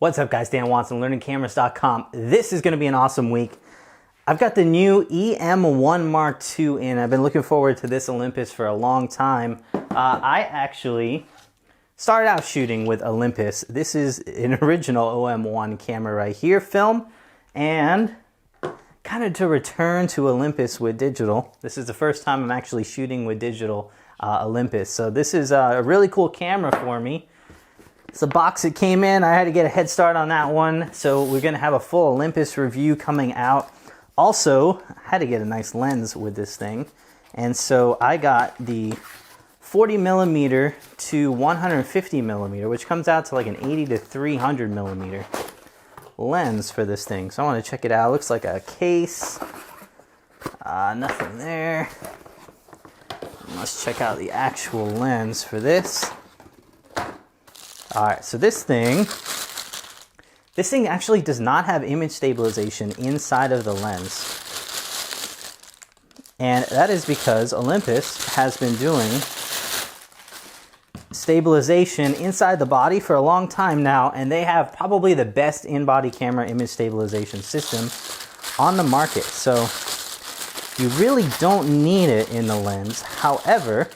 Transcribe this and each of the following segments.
What's up guys, Dan Watson, learningcameras.com. This is going to be an awesome week. I've got the new E-M1 Mark II in. I've been looking forward to this Olympus for a long time. I actually started out shooting with Olympus. This is an original OM1 camera right here, film, and kind of to return to Olympus with digital. This is the first time I'm actually shooting with digital Olympus. So this is a really cool camera for me. It's the box it came in. I had to get a head start on that one. So we're going to have a full Olympus review coming out. Also, I had to get a nice lens with this thing. And so I got the 40 millimeter to 150 millimeter, which comes out to like an 80 to 300 millimeter lens for this thing. So I want to check it out. It looks like a case. Nothing there. Let's check out the actual lens for this. All right, so this thing actually does not have image stabilization inside of the lens. And that is because Olympus has been doing stabilization inside the body for a long time now, and they have probably the best in-body camera image stabilization system on the market. So you really don't need it in the lens. However,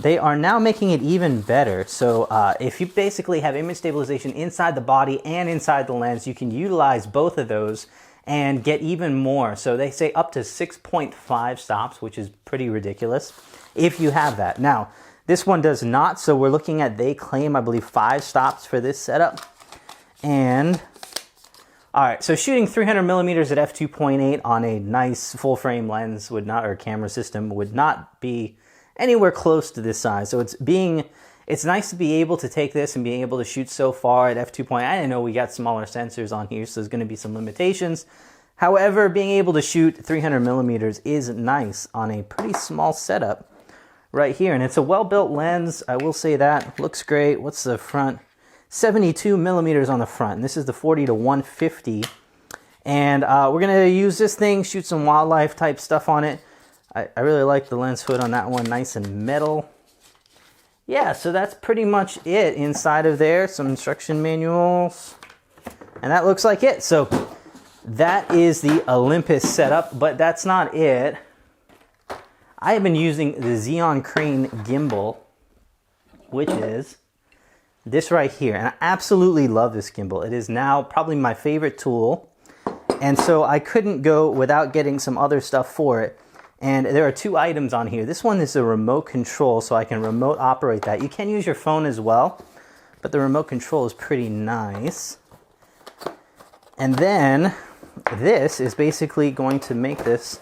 they are now making it even better. So if you basically have image stabilization inside the body and inside the lens, you can utilize both of those and get even more. So they say up to 6.5 stops, which is pretty ridiculous if you have that. Now, this one does not, so we're looking at, they claim, I believe, 5 stops for this setup. And, all right, so shooting 300 millimeters at f2.8 on a nice full frame lens would not, or camera system would not be anywhere close to this size. So it's nice to be able to take this and being able to shoot so far at f2.8. I didn't know we got smaller sensors on here, so there's going to be some limitations. However, being able to shoot 300 millimeters is nice on a pretty small setup right here. And it's a well-built lens, I will say that. Looks great. What's the front? 72 millimeters on the front. And this is the 40 to 150. And we're going to use this thing, shoot some wildlife type stuff on it. I really like the lens hood on that one, nice and metal. Yeah, so that's pretty much it inside of there. Some instruction manuals. And that looks like it. So that is the Olympus setup, but that's not it. I have been using the Zhiyun Crane Gimbal, which is this right here. And I absolutely love this gimbal. It is now probably my favorite tool. And so I couldn't go without getting some other stuff for it. And there are 2 items on here. This one is a remote control, so I can remote operate that. You can use your phone as well, but the remote control is pretty nice. And then this is basically going to make this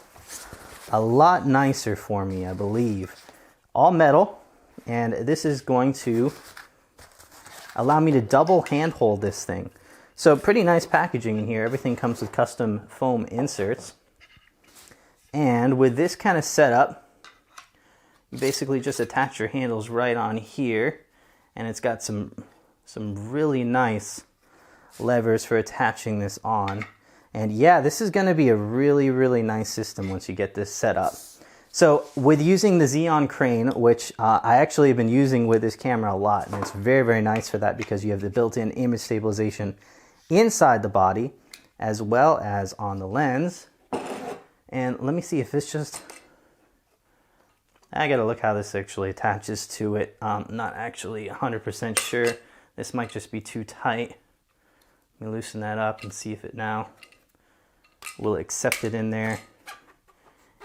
a lot nicer for me, I believe. All metal, and this is going to allow me to double handhold this thing. So pretty nice packaging in here. Everything comes with custom foam inserts. And with this kind of setup, you basically just attach your handles right on here, and it's got some really nice levers for attaching this on. And yeah, this is going to be a really, really nice system once you get this set up. So with using the Zhiyun Crane, which I actually have been using with this camera a lot, and it's very, very nice for that because you have the built-in image stabilization inside the body as well as on the lens. And let me see if it's just, I gotta look how this actually attaches to it. Not actually 100% sure. This might just be too tight. Let me loosen that up and see if it now will accept it in there.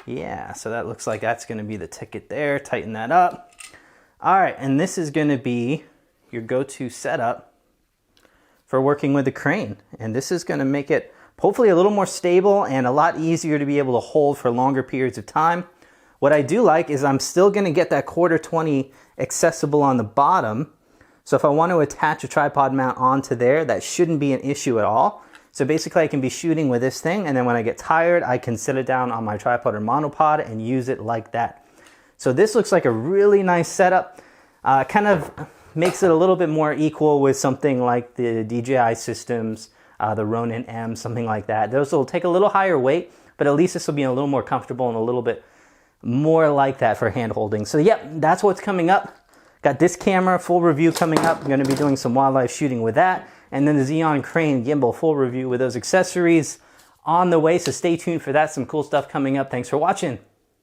Yeah, so that looks like that's gonna be the ticket there. Tighten that up. All right, and this is gonna be your go-to setup for working with the crane. And this is gonna make it hopefully a little more stable and a lot easier to be able to hold for longer periods of time. What I do like is I'm still going to get that 1/4-20 accessible on the bottom. So if I want to attach a tripod mount onto there, that shouldn't be an issue at all. So basically I can be shooting with this thing, and then when I get tired, I can set it down on my tripod or monopod and use it like that. So this looks like a really nice setup. Kind of makes it a little bit more equal with something like the DJI systems, the Ronin M, something like that. Those will take a little higher weight, but at least this will be a little more comfortable and a little bit more like that for hand holding. So yep, that's what's coming up. Got this camera, full review coming up. I'm gonna be doing some wildlife shooting with that. and then the Zhiyun Crane Gimbal full review with those accessories on the way, so stay tuned for that. Some cool stuff coming up. Thanks for watching.